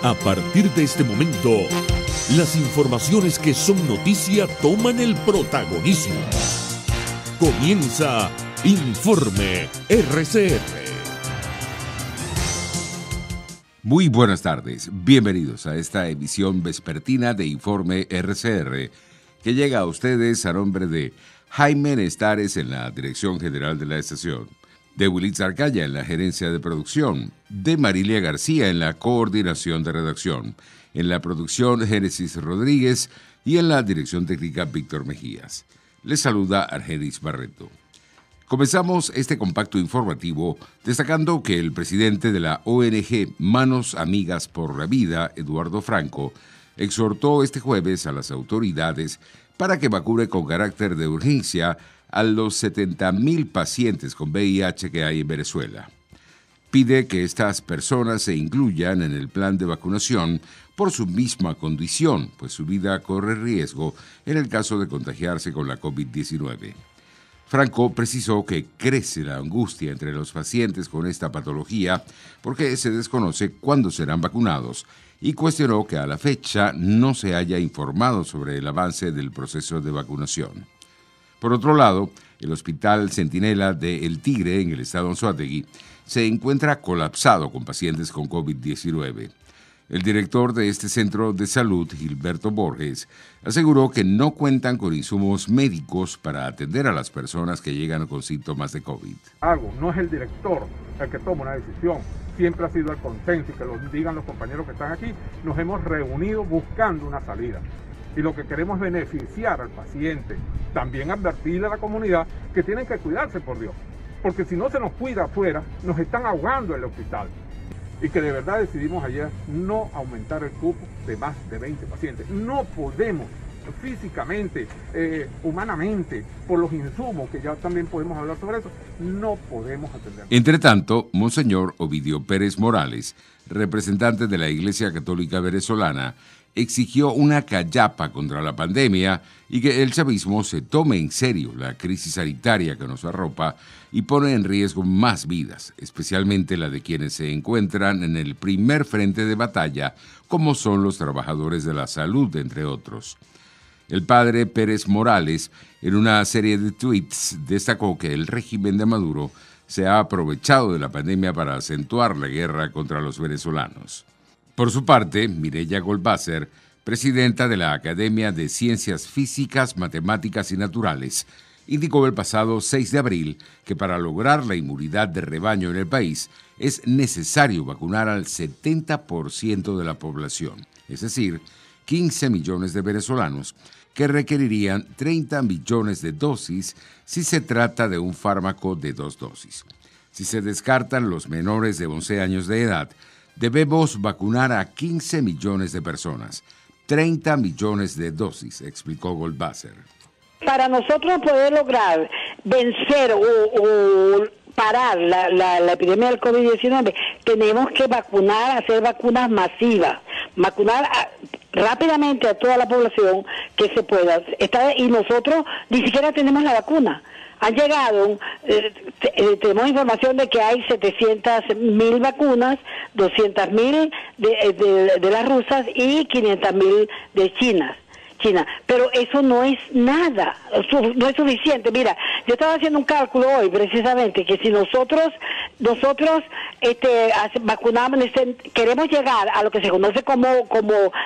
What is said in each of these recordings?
A partir de este momento, las informaciones que son noticia toman el protagonismo. Comienza Informe RCR. Muy buenas tardes, bienvenidos a esta emisión vespertina de Informe RCR, que llega a ustedes a nombre de Jaime Nestares en la dirección general de la estación, de Wilitz Arcaya en la gerencia de producción, de Marilia García en la coordinación de redacción, en la producción Génesis Rodríguez y en la dirección técnica Víctor Mejías. Les saluda Argenis Barreto. Comenzamos este compacto informativo destacando que el presidente de la ONG Manos Amigas por la Vida, Eduardo Franco, exhortó este jueves a las autoridades para que vacune con carácter de urgencia a los 70,000 pacientes con VIH que hay en Venezuela. Pide que estas personas se incluyan en el plan de vacunación por su misma condición, pues su vida corre riesgo en el caso de contagiarse con la COVID-19. Franco precisó que crece la angustia entre los pacientes con esta patología porque se desconoce cuándo serán vacunados y cuestionó que a la fecha no se haya informado sobre el avance del proceso de vacunación. Por otro lado, el Hospital Centinela de El Tigre, en el estado Anzoátegui, se encuentra colapsado con pacientes con COVID-19. El director de este centro de salud, Gilberto Borges, aseguró que no cuentan con insumos médicos para atender a las personas que llegan con síntomas de COVID. No es el director el que toma una decisión, siempre ha sido el consenso, y que lo digan los compañeros que están aquí. Nos hemos reunido buscando una salida. Y lo que queremos es beneficiar al paciente, también advertirle a la comunidad que tienen que cuidarse, por Dios. Porque si no se nos cuida afuera, nos están ahogando en el hospital. Y que de verdad decidimos ayer no aumentar el cupo de más de 20 pacientes. No podemos físicamente, humanamente, por los insumos, que ya también podemos hablar sobre eso, no podemos atender. Entre tanto, Monseñor Ovidio Pérez Morales, representante de la Iglesia Católica Venezolana, exigió una callapa contra la pandemia y que el chavismo se tome en serio la crisis sanitaria que nos arropa y pone en riesgo más vidas, especialmente la de quienes se encuentran en el primer frente de batalla, como son los trabajadores de la salud, entre otros. El padre Pérez Morales, en una serie de tweets, destacó que el régimen de Maduro se ha aprovechado de la pandemia para acentuar la guerra contra los venezolanos. Por su parte, Mireya Goldwasser, presidenta de la Academia de Ciencias Físicas, Matemáticas y Naturales, indicó el pasado 6 de abril que para lograr la inmunidad de rebaño en el país es necesario vacunar al 70% de la población, es decir, 15 millones de venezolanos, que requerirían 30 millones de dosis si se trata de un fármaco de 2 dosis. Si se descartan los menores de 11 años de edad, debemos vacunar a 15 millones de personas, 30 millones de dosis, explicó Goldwasser. Para nosotros poder lograr vencer o parar la epidemia del COVID-19, tenemos que vacunar, hacer vacunas masivas, vacunar rápidamente a toda la población que se pueda. Y nosotros ni siquiera tenemos la vacuna. Han llegado, tenemos información de que hay 700,000 vacunas, 200,000 de las rusas y 500,000 de China. Pero eso no es nada, no es suficiente. Mira, yo estaba haciendo un cálculo hoy precisamente que si nosotros vacunamos, queremos llegar a lo que se conoce como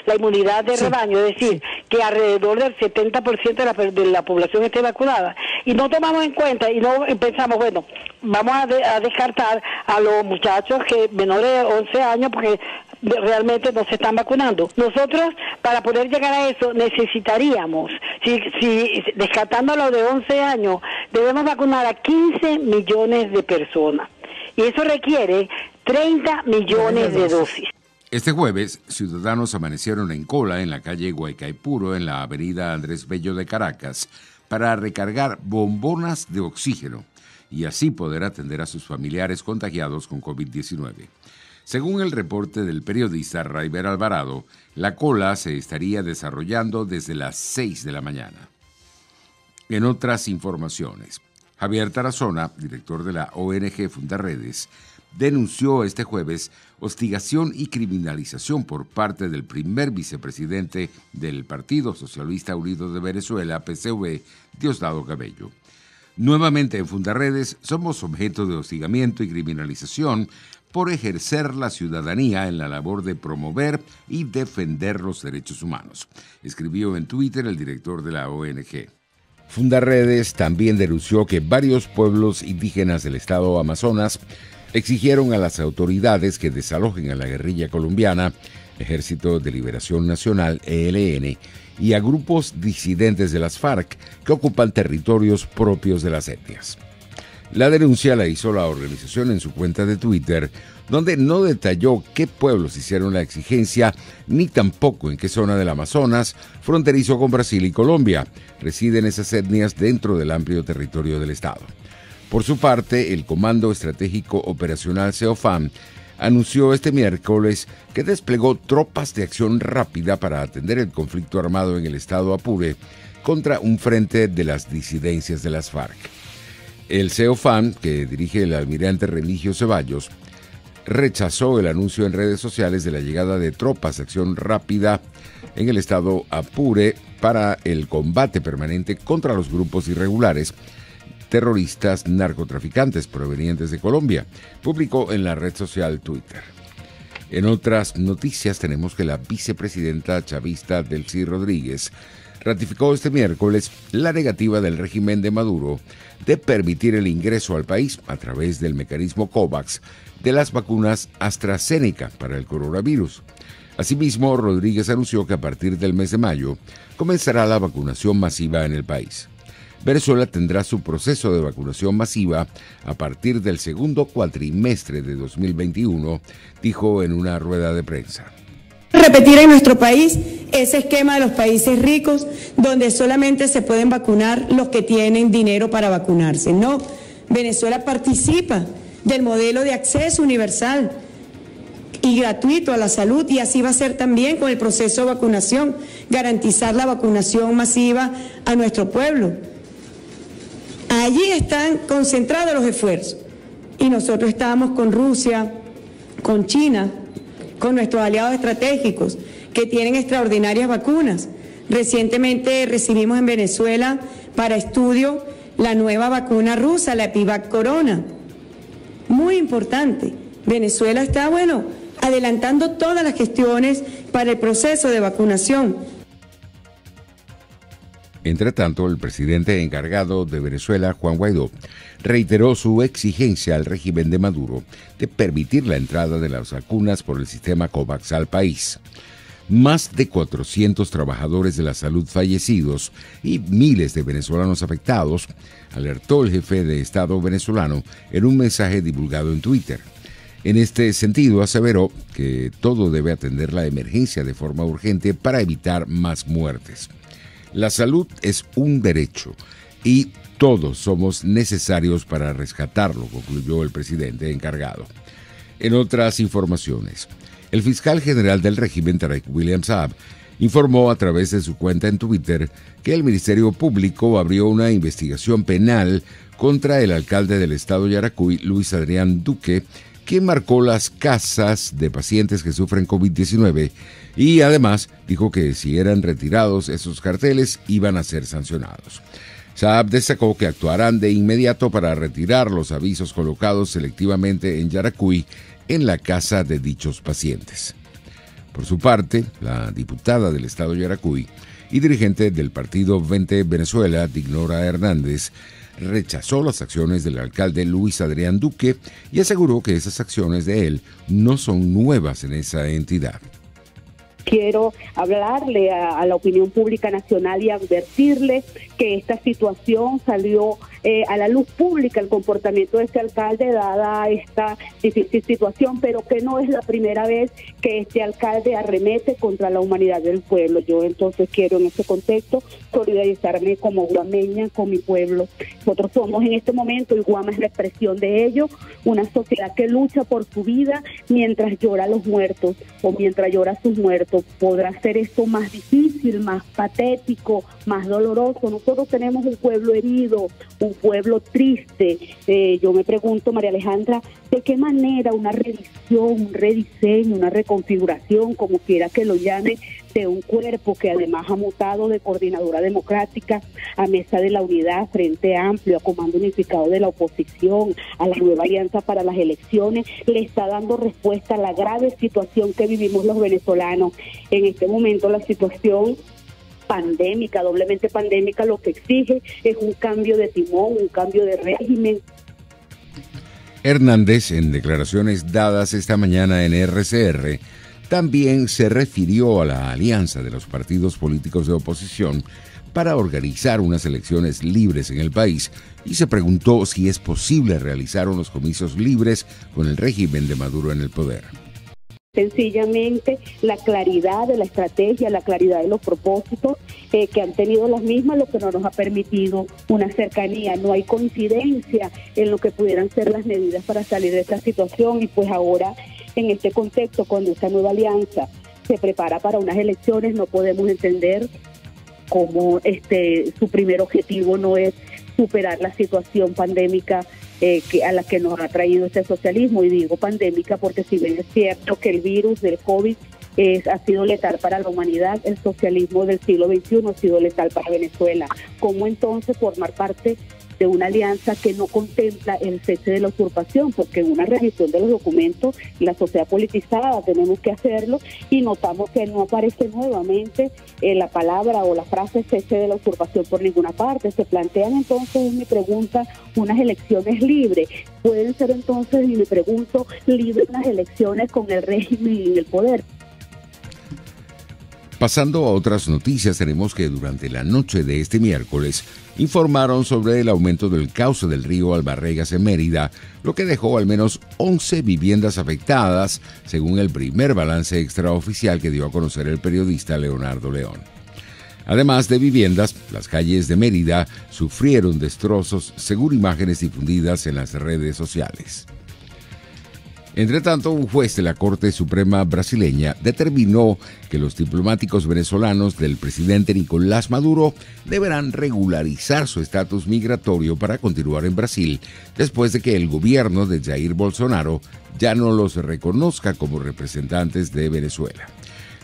la inmunidad de rebaño, es decir, que alrededor del 70% de la población esté vacunada, y no tomamos en cuenta y no pensamos, bueno, vamos a descartar a los muchachos que menores de 11 años porque realmente no se están vacunando. Nosotros, para poder llegar a eso, necesitaríamos, si descartando a los de 11 años, debemos vacunar a 15 millones de personas. Y eso requiere 30 millones de dosis. Este jueves, ciudadanos amanecieron en cola en la calle Guaycaipuro, en la avenida Andrés Bello de Caracas, para recargar bombonas de oxígeno y así poder atender a sus familiares contagiados con COVID-19. Según el reporte del periodista Raiber Alvarado, la cola se estaría desarrollando desde las 6 de la mañana. En otras informaciones, Javier Tarazona, director de la ONG Fundaredes, denunció este jueves hostigación y criminalización por parte del primer vicepresidente del Partido Socialista Unido de Venezuela, PSUV, Diosdado Cabello. Nuevamente en Fundaredes somos objeto de hostigamiento y criminalización por ejercer la ciudadanía en la labor de promover y defender los derechos humanos, escribió en Twitter el director de la ONG. Fundaredes también denunció que varios pueblos indígenas del estado Amazonas exigieron a las autoridades que desalojen a la guerrilla colombiana, Ejército de Liberación Nacional, ELN, y a grupos disidentes de las FARC que ocupan territorios propios de las etnias. La denuncia la hizo la organización en su cuenta de Twitter, donde no detalló qué pueblos hicieron la exigencia, ni tampoco en qué zona del Amazonas, fronterizo con Brasil y Colombia, residen esas etnias dentro del amplio territorio del Estado. Por su parte, el Comando Estratégico Operacional CEOFAM anunció este miércoles que desplegó tropas de acción rápida para atender el conflicto armado en el estado Apure contra un frente de las disidencias de las FARC. El CEOFAM, que dirige el almirante Remigio Ceballos, rechazó el anuncio en redes sociales de la llegada de tropas de acción rápida en el estado Apure para el combate permanente contra los grupos irregulares terroristas narcotraficantes provenientes de Colombia, publicó en la red social Twitter. En otras noticias tenemos que la vicepresidenta chavista Delcy Rodríguez ratificó este miércoles la negativa del régimen de Maduro de permitir el ingreso al país a través del mecanismo COVAX de las vacunas AstraZeneca para el coronavirus. Asimismo, Rodríguez anunció que a partir del mes de mayo comenzará la vacunación masiva en el país. Venezuela tendrá su proceso de vacunación masiva a partir del segundo cuatrimestre de 2021, dijo en una rueda de prensa. Repetir en nuestro país ese esquema de los países ricos donde solamente se pueden vacunar los que tienen dinero para vacunarse. No, Venezuela participa del modelo de acceso universal y gratuito a la salud, y así va a ser también con el proceso de vacunación, garantizar la vacunación masiva a nuestro pueblo. Allí están concentrados los esfuerzos y nosotros estamos con Rusia, con China, con nuestros aliados estratégicos que tienen extraordinarias vacunas. Recientemente recibimos en Venezuela para estudio la nueva vacuna rusa, la Epivac Corona. Muy importante. Venezuela está, adelantando todas las gestiones para el proceso de vacunación. Entre tanto, el presidente encargado de Venezuela, Juan Guaidó, reiteró su exigencia al régimen de Maduro de permitir la entrada de las vacunas por el sistema COVAX al país. Más de 400 trabajadores de la salud fallecidos y miles de venezolanos afectados, alertó el jefe de Estado venezolano en un mensaje divulgado en Twitter. En este sentido, aseveró que todo debe atender la emergencia de forma urgente para evitar más muertes. La salud es un derecho y todos somos necesarios para rescatarlo, concluyó el presidente encargado. En otras informaciones, el fiscal general del régimen, Tarek William Saab, informó a través de su cuenta en Twitter que el Ministerio Público abrió una investigación penal contra el alcalde del estado Yaracuy, Luis Adrián Duque, quien marcó las casas de pacientes que sufren COVID-19 y además dijo que si eran retirados esos carteles iban a ser sancionados. Saab destacó que actuarán de inmediato para retirar los avisos colocados selectivamente en Yaracuy en la casa de dichos pacientes. Por su parte, la diputada del estado Yaracuy y dirigente del partido Vente Venezuela, Dignora Hernández, rechazó las acciones del alcalde Luis Adrián Duque y aseguró que esas acciones de él no son nuevas en esa entidad. Quiero hablarle a la opinión pública nacional y advertirle que esta situación salió a la luz pública, el comportamiento de este alcalde dada esta difícil situación, pero que no es la primera vez que este alcalde arremete contra la humanidad del pueblo. Yo entonces quiero en ese contexto solidarizarme como guameña con mi pueblo. Nosotros somos en este momento, y Guama es la expresión de ello, una sociedad que lucha por su vida mientras llora a los muertos o mientras llora a sus muertos. Podrá ser esto más difícil, más patético, más doloroso. Nosotros tenemos un pueblo herido, un un pueblo triste. Yo me pregunto, María Alejandra, ¿de qué manera una revisión, un rediseño, una reconfiguración, como quiera que lo llame, de un cuerpo que además ha mutado de Coordinadora Democrática a Mesa de la Unidad, Frente Amplio, a Comando Unificado de la Oposición, a la nueva Alianza para las Elecciones, le está dando respuesta a la grave situación que vivimos los venezolanos? En este momento la situación pandémica, doblemente pandémica, lo que exige es un cambio de timón, un cambio de régimen. Hernández, en declaraciones dadas esta mañana en RCR, también se refirió a la alianza de los partidos políticos de oposición para organizar unas elecciones libres en el país y se preguntó si es posible realizar unos comicios libres con el régimen de Maduro en el poder. Sencillamente la claridad de la estrategia, la claridad de los propósitos que han tenido las mismas, lo que no nos ha permitido una cercanía. No hay coincidencia en lo que pudieran ser las medidas para salir de esta situación, y pues ahora en este contexto, cuando esta nueva alianza se prepara para unas elecciones, no podemos entender cómo su primer objetivo no es superar la situación pandémica a la que nos ha traído este socialismo. Y digo pandémica porque si bien es cierto que el virus del COVID ha sido letal para la humanidad, el socialismo del siglo XXI ha sido letal para Venezuela. ¿Cómo entonces formar parte de una alianza que no contempla el cese de la usurpación? Porque en una revisión de los documentos, la sociedad politizada tenemos que hacerlo, y notamos que no aparece nuevamente la palabra o la frase cese de la usurpación por ninguna parte. Se plantean entonces, mi pregunta, unas elecciones libres. ¿Pueden ser entonces, y me pregunto, libres unas elecciones con el régimen en el poder? Pasando a otras noticias, tenemos que durante la noche de este miércoles informaron sobre el aumento del cauce del río Albarregas en Mérida, lo que dejó al menos 11 viviendas afectadas, según el primer balance extraoficial que dio a conocer el periodista Leonardo León. Además de viviendas, las calles de Mérida sufrieron destrozos, según imágenes difundidas en las redes sociales. Entre tanto, un juez de la Corte Suprema brasileña determinó que los diplomáticos venezolanos del presidente Nicolás Maduro deberán regularizar su estatus migratorio para continuar en Brasil, después de que el gobierno de Jair Bolsonaro ya no los reconozca como representantes de Venezuela.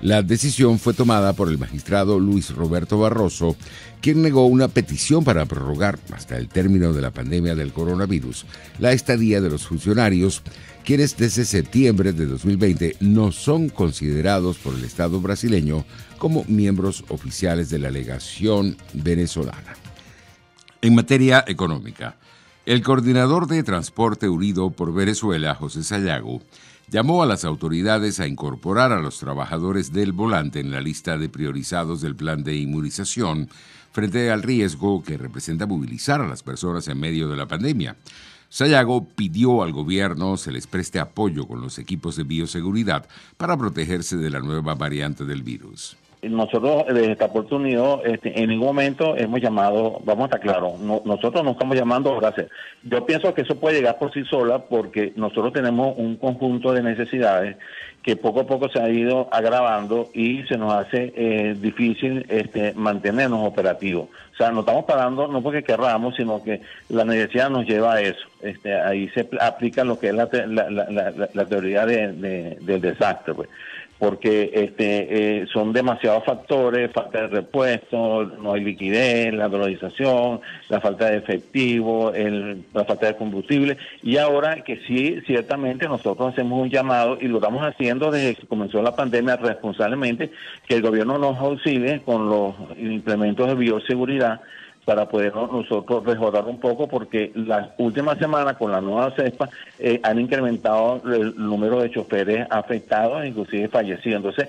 La decisión fue tomada por el magistrado Luis Roberto Barroso, quien negó una petición para prorrogar hasta el término de la pandemia del coronavirus la estadía de los funcionarios, quienes desde septiembre de 2020 no son considerados por el Estado brasileño como miembros oficiales de la legación venezolana. En materia económica, el coordinador de Transporte Unido por Venezuela, José Sayago, llamó a las autoridades a incorporar a los trabajadores del volante en la lista de priorizados del plan de inmunización frente al riesgo que representa movilizar a las personas en medio de la pandemia. Sayago pidió al gobierno se les preste apoyo con los equipos de bioseguridad para protegerse de la nueva variante del virus. Nosotros desde Transporte Unido en ningún momento hemos llamado, vamos a estar claros, nosotros no estamos llamando gracias. Yo pienso que eso puede llegar por sí sola porque nosotros tenemos un conjunto de necesidades que poco a poco se ha ido agravando y se nos hace difícil mantenernos operativos. O sea, no estamos parando no porque querramos, sino que la necesidad nos lleva a eso. Ahí se aplica lo que es la teoría del desastre, pues. Porque son demasiados factores, falta de repuesto, no hay liquidez, la dolarización, la falta de efectivo, la falta de combustible, y ahora que sí, ciertamente nosotros hacemos un llamado y lo estamos haciendo desde que comenzó la pandemia responsablemente, que el gobierno nos auxilie con los implementos de bioseguridad para poder nosotros resguardar un poco, porque las últimas semanas con la nueva cepa han incrementado el número de choferes afectados, inclusive fallecidos. Entonces,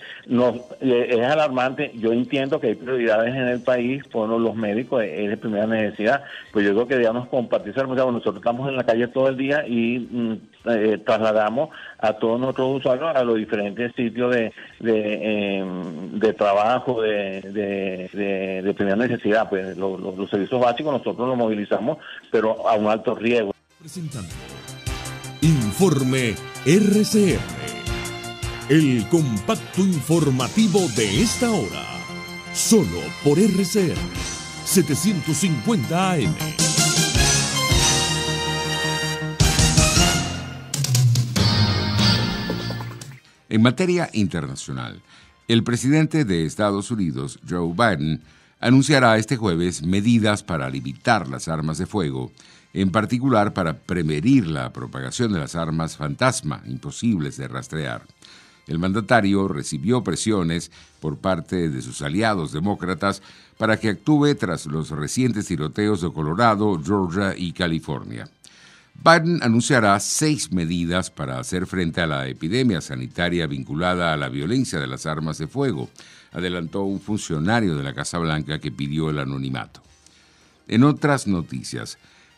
es alarmante. Yo entiendo que hay prioridades en el país, por los médicos es de primera necesidad, pero yo creo que debemos compartir. Nosotros estamos en la calle todo el día y trasladamos a todos nuestros usuarios a los diferentes sitios de trabajo, de primera necesidad, pues los servicios básicos nosotros los movilizamos, pero a un alto riesgo. Presentando Informe RCR, el compacto informativo de esta hora, solo por RCR 750 AM. En materia internacional, el presidente de Estados Unidos, Joe Biden, anunciará este jueves medidas para limitar las armas de fuego, en particular para prevenir la propagación de las armas fantasma imposibles de rastrear. El mandatario recibió presiones por parte de sus aliados demócratas para que actúe tras los recientes tiroteos de Colorado, Georgia y California. Biden anunciará 6 medidas para hacer frente a la epidemia sanitaria vinculada a la violencia de las armas de fuego, adelantó un funcionario de la Casa Blanca que pidió el anonimato. En otras noticias,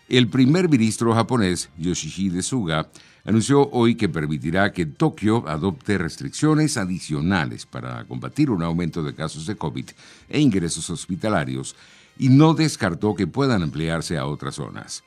el primer ministro japonés, Yoshihide Suga, anunció hoy que permitirá que Tokio adopte restricciones adicionales para combatir un aumento de casos de COVID e ingresos hospitalarios y no descartó que puedan ampliarse a otras zonas.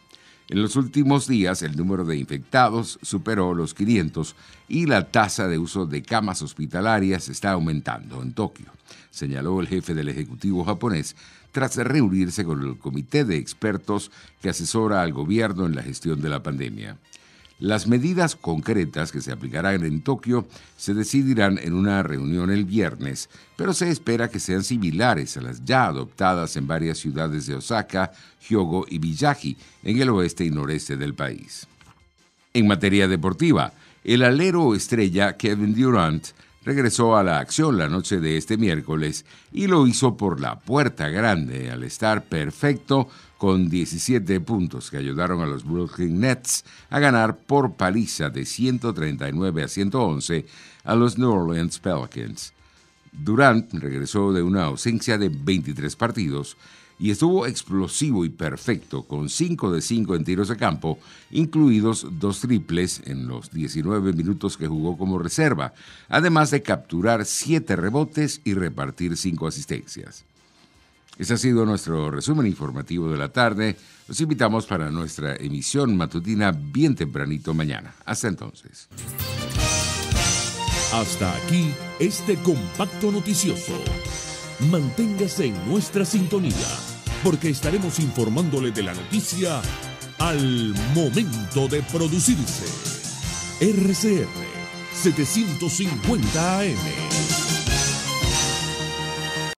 En los últimos días, el número de infectados superó los 500 y la tasa de uso de camas hospitalarias está aumentando en Tokio, señaló el jefe del Ejecutivo japonés tras reunirse con el comité de expertos que asesora al gobierno en la gestión de la pandemia. Las medidas concretas que se aplicarán en Tokio se decidirán en una reunión el viernes, pero se espera que sean similares a las ya adoptadas en varias ciudades de Osaka, Hyogo y Miyagi, en el oeste y noreste del país. En materia deportiva, el alero estrella Kevin Durant regresó a la acción la noche de este miércoles y lo hizo por la puerta grande al estar perfecto con 17 puntos que ayudaron a los Brooklyn Nets a ganar por paliza de 139-111 a los New Orleans Pelicans. Durant regresó de una ausencia de 23 partidos y estuvo explosivo y perfecto con 5 de 5 en tiros de campo, incluidos 2 triples en los 19 minutos que jugó como reserva, además de capturar 7 rebotes y repartir 5 asistencias. Ese ha sido nuestro resumen informativo de la tarde. Los invitamos para nuestra emisión matutina bien tempranito mañana. Hasta entonces. Hasta aquí este compacto noticioso. Manténgase en nuestra sintonía, porque estaremos informándole de la noticia al momento de producirse. RCR 750 AM.